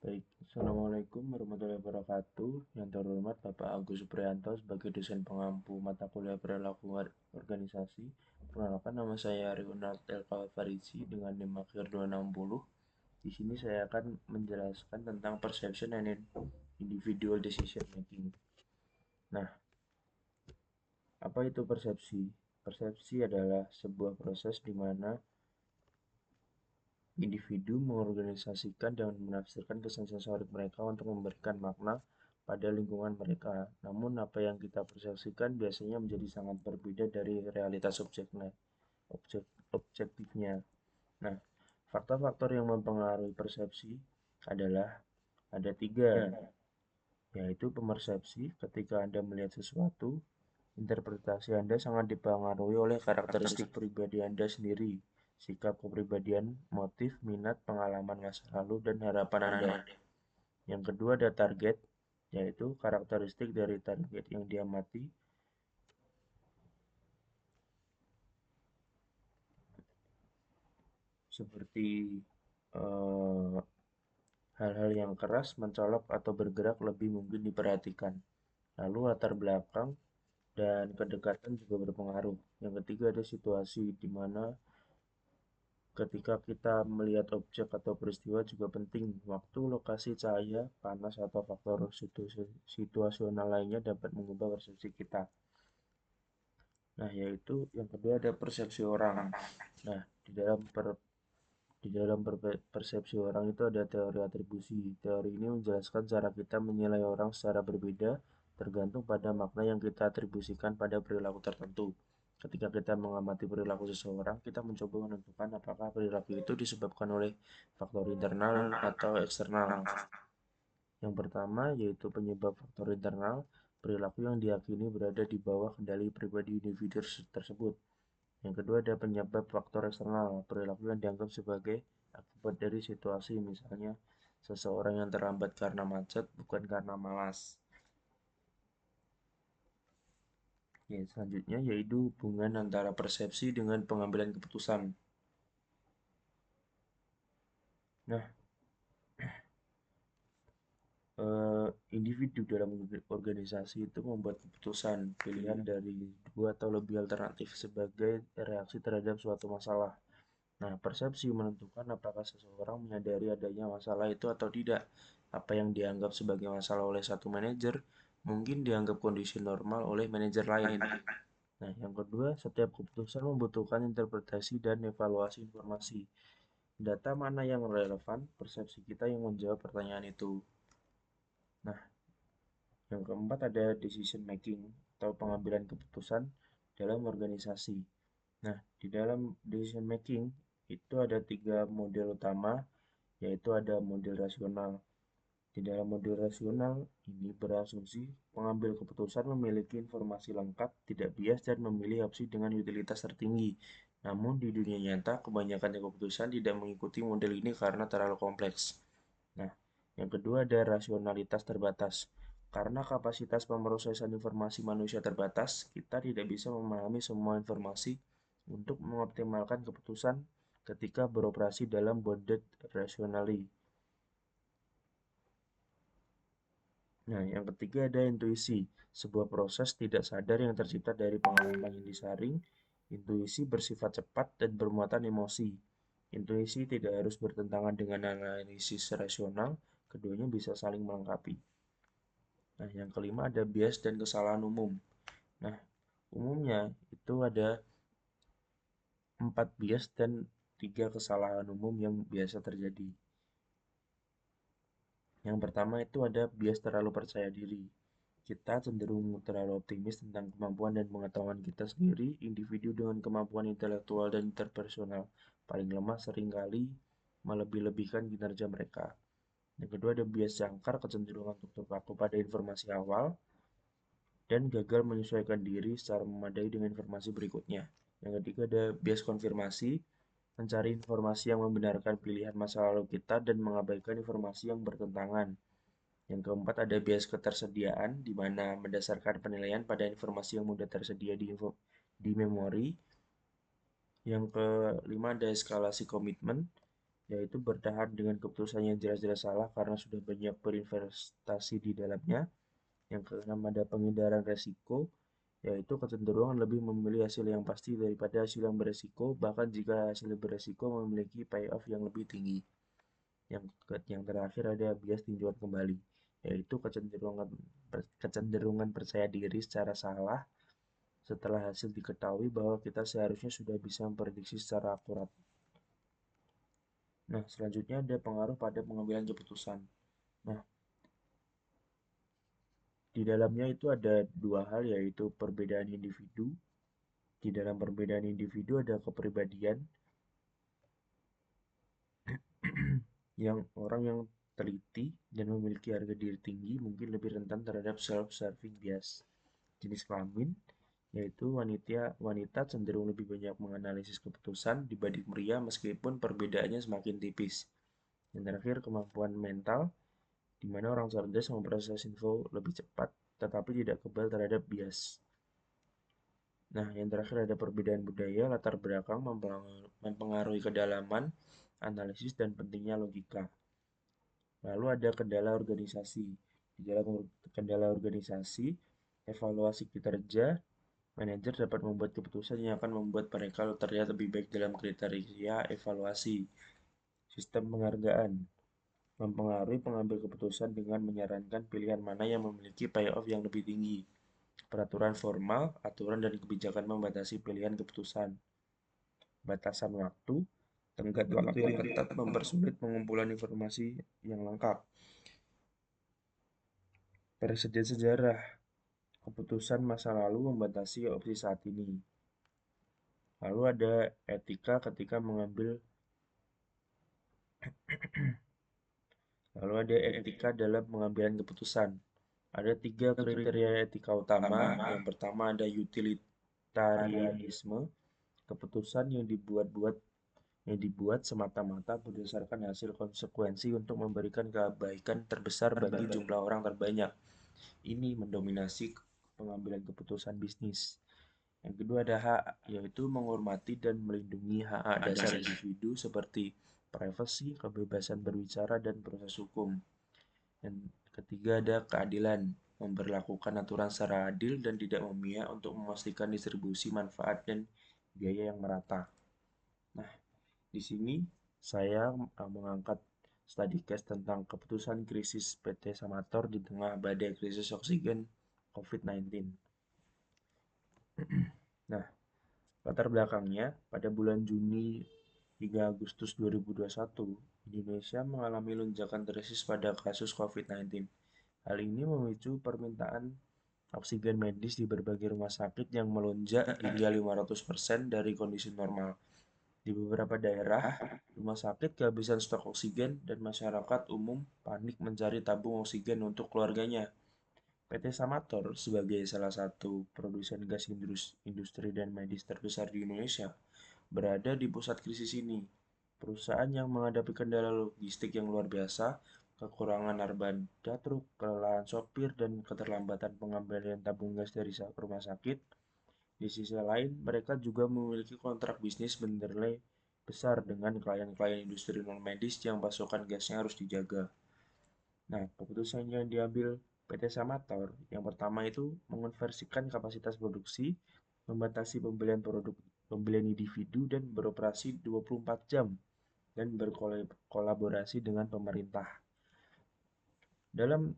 Baik, Assalamualaikum warahmatullahi wabarakatuh. Yang terhormat Bapak Agus Supriyanto sebagai dosen pengampu mata kuliah perilaku organisasi. Perkenalkan, nama saya Ronald L. Farizi dengan NIM akhir 260. Di sini saya akan menjelaskan tentang perception and individual decision making. Nah, apa itu persepsi? Persepsi adalah sebuah proses di mana individu mengorganisasikan dan menafsirkan kesan sensorik mereka untuk memberikan makna pada lingkungan mereka. Namun, apa yang kita persepsikan biasanya menjadi sangat berbeda dari realitas objektifnya. Nah, faktor-faktor yang mempengaruhi persepsi adalah ada tiga, yaitu pemersepsi. Ketika Anda melihat sesuatu, interpretasi Anda sangat dipengaruhi oleh karakteristik pribadi Anda sendiri, sikap kepribadian, motif, minat, pengalaman masa lalu, dan harapan Anda. Yang kedua ada target, yaitu karakteristik dari target yang diamati, seperti eh, hal-hal yang keras, mencolok, atau bergerak lebih mungkin diperhatikan. Lalu latar belakang dan kedekatan juga berpengaruh. Yang ketiga ada situasi di mana ketika kita melihat objek atau peristiwa juga penting. Waktu, lokasi, cahaya, panas, atau faktor situasional lainnya dapat mengubah persepsi kita. Nah, yaitu yang kedua ada persepsi orang. Nah, di dalam persepsi orang itu ada teori atribusi. Teori ini menjelaskan cara kita menilai orang secara berbeda tergantung pada makna yang kita atribusikan pada perilaku tertentu. Ketika kita mengamati perilaku seseorang, kita mencoba menentukan apakah perilaku itu disebabkan oleh faktor internal atau eksternal. Yang pertama yaitu penyebab faktor internal, perilaku yang diyakini berada di bawah kendali pribadi individu tersebut. Yang kedua ada penyebab faktor eksternal, perilaku yang dianggap sebagai akibat dari situasi, misalnya seseorang yang terlambat karena macet, bukan karena malas. Ya, selanjutnya yaitu hubungan antara persepsi dengan pengambilan keputusan. Nah, individu dalam organisasi itu membuat keputusan pilihan dari dua atau lebih alternatif sebagai reaksi terhadap suatu masalah. Nah, persepsi menentukan apakah seseorang menyadari adanya masalah itu atau tidak. Apa yang dianggap sebagai masalah oleh satu manajer mungkin dianggap kondisi normal oleh manajer lain. Nah, yang kedua, setiap keputusan membutuhkan interpretasi dan evaluasi informasi. Data mana yang relevan, persepsi kita yang menjawab pertanyaan itu. Nah, yang keempat ada decision making atau pengambilan keputusan dalam organisasi. Nah, di dalam decision making itu ada tiga model utama, yaitu ada model rasional. Di dalam model rasional ini berasumsi pengambil keputusan memiliki informasi lengkap, tidak bias, dan memilih opsi dengan utilitas tertinggi. Namun di dunia nyata, kebanyakan keputusan tidak mengikuti model ini karena terlalu kompleks. Nah, yang kedua ada rasionalitas terbatas. Karena kapasitas pemrosesan informasi manusia terbatas, kita tidak bisa memahami semua informasi untuk mengoptimalkan keputusan ketika beroperasi dalam bounded rationally. Nah, yang ketiga ada intuisi, sebuah proses tidak sadar yang tercipta dari pengalaman yang disaring. Intuisi bersifat cepat dan bermuatan emosi. Intuisi tidak harus bertentangan dengan analisis rasional, keduanya bisa saling melengkapi. Nah, yang kelima ada bias dan kesalahan umum. Nah, umumnya itu ada 4 bias dan 3 kesalahan umum yang biasa terjadi. Yang pertama itu ada bias terlalu percaya diri. Kita cenderung terlalu optimis tentang kemampuan dan pengetahuan kita sendiri. Individu dengan kemampuan intelektual dan interpersonal paling lemah seringkali melebih-lebihkan kinerja mereka. Yang kedua ada bias jangkar, kecenderungan untuk terpaku pada informasi awal dan gagal menyesuaikan diri secara memadai dengan informasi berikutnya. Yang ketiga ada bias konfirmasi, mencari informasi yang membenarkan pilihan masa lalu kita dan mengabaikan informasi yang bertentangan. Yang keempat ada bias ketersediaan, di mana mendasarkan penilaian pada informasi yang mudah tersedia di memori. Yang kelima ada eskalasi komitmen, yaitu bertahan dengan keputusan yang jelas-jelas salah karena sudah banyak berinvestasi di dalamnya. Yang keenam ada pengindaran resiko, yaitu kecenderungan lebih memilih hasil yang pasti daripada hasil yang beresiko, bahkan jika hasil beresiko memiliki payoff yang lebih tinggi. Yang terakhir ada bias tinjauan kembali, yaitu kecenderungan percaya diri secara salah setelah hasil diketahui bahwa kita seharusnya sudah bisa memprediksi secara akurat. Nah, selanjutnya ada pengaruh pada pengambilan keputusan. Nah, di dalamnya itu ada dua hal, yaitu perbedaan individu. Di dalam perbedaan individu ada kepribadian yang orang yang teliti dan memiliki harga diri tinggi mungkin lebih rentan terhadap self-serving bias. Jenis kelamin, yaitu wanita cenderung lebih banyak menganalisis keputusan dibanding pria meskipun perbedaannya semakin tipis. Yang terakhir, kemampuan mental, di mana orang cerdas memproses info lebih cepat tetapi tidak kebal terhadap bias. Nah, yang terakhir ada perbedaan budaya, latar belakang mempengaruhi kedalaman, analisis, dan pentingnya logika. Lalu ada kendala organisasi. Di dalam kendala organisasi, evaluasi kinerja, manajer dapat membuat keputusan yang akan membuat mereka terlihat lebih baik dalam kriteria evaluasi. Sistem penghargaan mempengaruhi pengambil keputusan dengan menyarankan pilihan mana yang memiliki payoff yang lebih tinggi. Peraturan formal, aturan dan kebijakan membatasi pilihan keputusan. Batasan waktu, tenggat waktu yang ketat mempersulit pengumpulan informasi yang lengkap. Presiden sejarah, keputusan masa lalu membatasi opsi saat ini. Lalu ada etika ketika mengambil Lalu ada etika dalam pengambilan keputusan. Ada 3 kriteria etika utama. Yang pertama ada utilitarianisme, keputusan yang dibuat semata-mata berdasarkan hasil konsekuensi untuk memberikan kebaikan terbesar bagi jumlah orang terbanyak. Ini mendominasi pengambilan keputusan bisnis. Yang kedua ada hak, yaitu menghormati dan melindungi hak dasar individu seperti privasi, kebebasan berbicara, dan proses hukum. Yang ketiga ada keadilan, memberlakukan aturan secara adil dan tidak memihak untuk memastikan distribusi manfaat dan biaya yang merata. Nah, di sini saya mengangkat study case tentang keputusan krisis PT Samator di tengah badai krisis oksigen COVID-19. Nah, latar belakangnya, pada bulan Juni hingga Agustus 2021, Indonesia mengalami lonjakan drastis pada kasus COVID-19. Hal ini memicu permintaan oksigen medis di berbagai rumah sakit yang melonjak hingga 500% dari kondisi normal. Di beberapa daerah, rumah sakit kehabisan stok oksigen dan masyarakat umum panik mencari tabung oksigen untuk keluarganya. PT Samator sebagai salah satu produsen gas industri dan medis terbesar di Indonesia berada di pusat krisis ini. Perusahaan yang menghadapi kendala logistik yang luar biasa, kekurangan armada truk, kelelahan sopir, dan keterlambatan pengambilan tabung gas dari rumah sakit. Di sisi lain, mereka juga memiliki kontrak bisnis bernilai besar dengan klien-klien industri non-medis yang pasokan gasnya harus dijaga. Nah, keputusan yang diambil PT Samator yang pertama itu mengonversikan kapasitas produksi, membatasi pembelian individu dan beroperasi 24 jam dan berkolaborasi dengan pemerintah. Dalam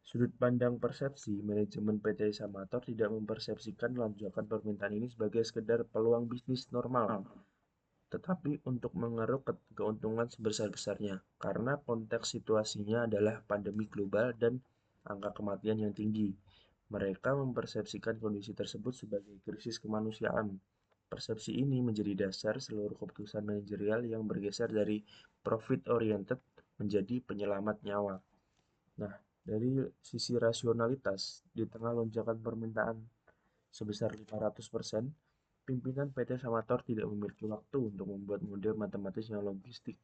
sudut pandang persepsi, manajemen PT Samator tidak mempersepsikan lonjakan permintaan ini sebagai sekedar peluang bisnis normal, tetapi untuk mengeruk keuntungan sebesar-besarnya, karena konteks situasinya adalah pandemi global dan angka kematian yang tinggi. Mereka mempersepsikan kondisi tersebut sebagai krisis kemanusiaan. Persepsi ini menjadi dasar seluruh keputusan manajerial yang bergeser dari profit-oriented menjadi penyelamat nyawa. Nah, dari sisi rasionalitas, di tengah lonjakan permintaan sebesar 500%, pimpinan PT Samator tidak memiliki waktu untuk membuat model matematis yang logistik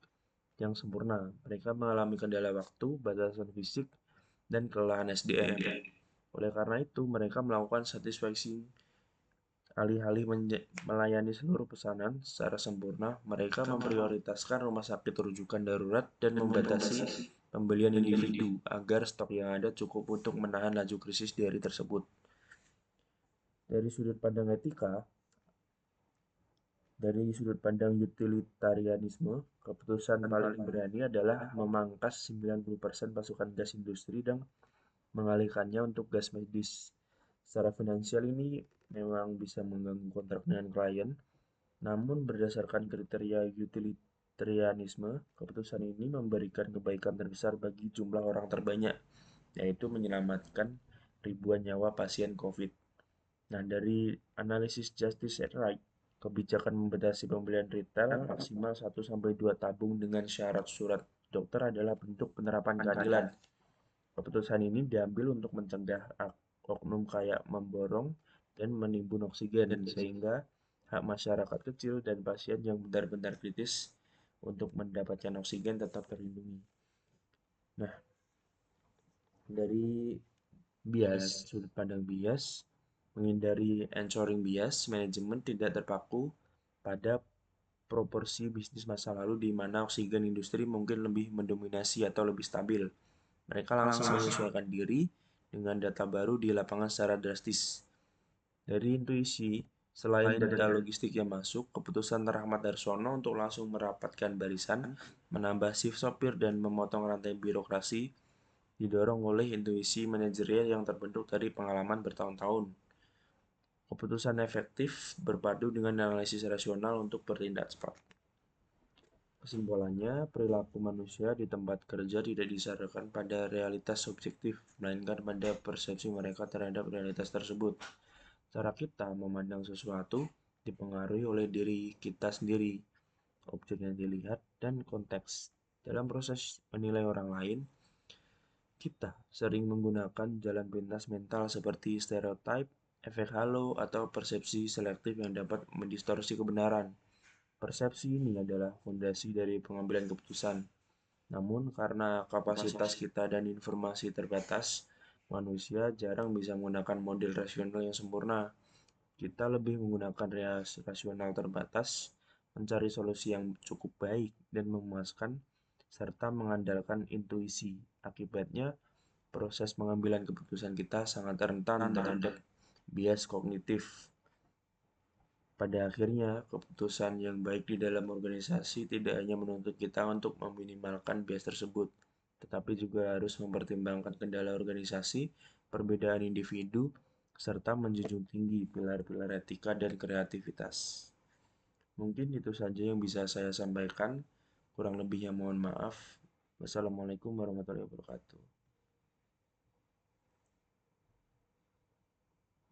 yang sempurna. Mereka mengalami kendala waktu, batasan fisik, dan kelelahan SDM. Oleh karena itu, mereka melakukan Alih-alih melayani seluruh pesanan secara sempurna, mereka memprioritaskan rumah sakit rujukan darurat dan membatasi pembelian individu agar stok yang ada cukup untuk menahan laju krisis di hari tersebut. Dari sudut pandang etika, dari sudut pandang utilitarianisme, keputusan paling berani adalah memangkas 90% pasokan gas industri dan mengalihkannya untuk gas medis. Secara finansial ini memang bisa mengganggu kontrak dengan klien, namun berdasarkan kriteria utilitarianisme, keputusan ini memberikan kebaikan terbesar bagi jumlah orang terbanyak, yaitu menyelamatkan ribuan nyawa pasien COVID. Nah, dari analisis Justice and Right, kebijakan membatasi pembelian retail maksimal 1-2 tabung dengan syarat surat dokter adalah bentuk penerapan keadilan. Keputusan ini diambil untuk mencegah oknum kaya memborong dan menimbun oksigen, sehingga hak masyarakat kecil dan pasien yang benar-benar kritis untuk mendapatkan oksigen tetap terlindungi. Nah, dari sudut pandang bias, menghindari ensuring bias, manajemen tidak terpaku pada proporsi bisnis masa lalu di mana oksigen industri mungkin lebih mendominasi atau lebih stabil. Mereka langsung menyesuaikan diri dengan data baru di lapangan secara drastis. Dari intuisi, selain data logistik yang masuk, keputusan Rahmat Darsono untuk langsung merapatkan barisan, menambah shift sopir dan memotong rantai birokrasi didorong oleh intuisi manajerial yang terbentuk dari pengalaman bertahun-tahun. Keputusan efektif berpadu dengan analisis rasional untuk bertindak cepat. Kesimpulannya, perilaku manusia di tempat kerja tidak disasarkan pada realitas subjektif, melainkan pada persepsi mereka terhadap realitas tersebut. Cara kita memandang sesuatu dipengaruhi oleh diri kita sendiri, objek yang dilihat, dan konteks. Dalam proses menilai orang lain, kita sering menggunakan jalan pintas mental seperti stereotip, efek halo, atau persepsi selektif yang dapat mendistorsi kebenaran. Persepsi ini adalah fondasi dari pengambilan keputusan. Namun, karena kapasitas kita dan informasi terbatas, manusia jarang bisa menggunakan model rasional yang sempurna. Kita lebih menggunakan rasional terbatas, mencari solusi yang cukup baik dan memuaskan, serta mengandalkan intuisi. Akibatnya, proses pengambilan keputusan kita sangat rentan terhadap bias kognitif. Pada akhirnya, keputusan yang baik di dalam organisasi tidak hanya menuntut kita untuk meminimalkan bias tersebut, tetapi juga harus mempertimbangkan kendala organisasi, perbedaan individu, serta menjunjung tinggi pilar-pilar etika dan kreativitas. Mungkin itu saja yang bisa saya sampaikan. Kurang lebihnya mohon maaf. Wassalamualaikum warahmatullahi wabarakatuh.